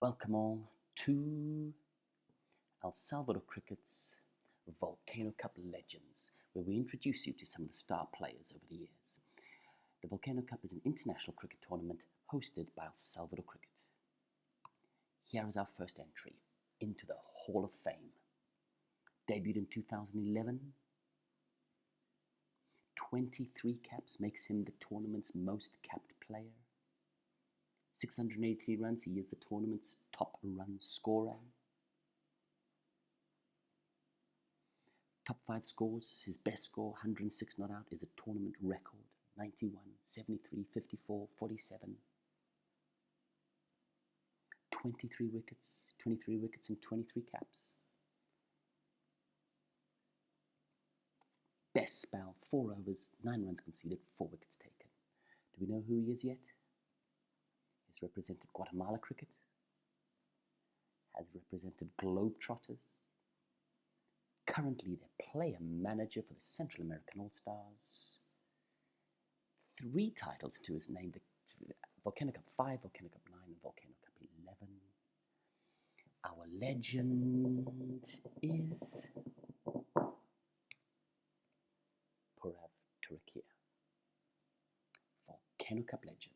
Welcome all to El Salvador Cricket's Volcano Cup Legends, where we introduce you to some of the star players over the years. The Volcano Cup is an international cricket tournament hosted by El Salvador Cricket. Here is our first entry into the Hall of Fame. Debuted in 2011, 23 caps makes him the tournament's most capped player. 683 runs, he is the tournament's top run scorer. Top 5 scores, his best score, 106 not out, is a tournament record. 91, 73, 54, 47. 23 wickets and 23 caps. Best spell, 4 overs, 9 runs conceded, 4 wickets taken. Do we know who he is yet? He's represented Guatemala cricket, has represented Globetrotters, currently their player manager for the Central American All-Stars, 3 titles to his name, the Volcano Cup 5, Volcano Cup 9, and Volcano Cup 11. Our legend is Volcano Cup legend.